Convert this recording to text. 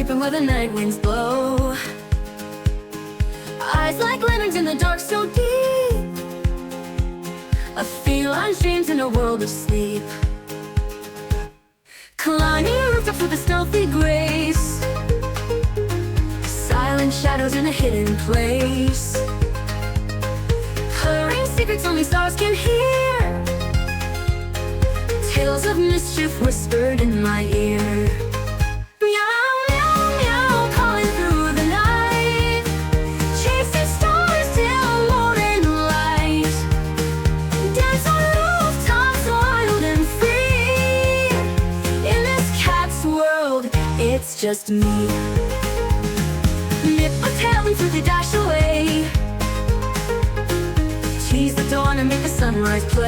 sleeping where the night winds blow. Eyes like lanterns in the dark so deep. A feline dreams in a world of sleep. Climbing rooftops with a stealthy grace. Silent shadows in a hidden place. Purring secrets only stars can hear. Tales of mischief whispered in my ear. Meow, meow, meow, calling through the night. Chasing stars till morning light. Dance on rooftops wild and free. In this cat's world, it's just me. Nip a tail and through the dash away. Tease the dawn and make the sunrise play.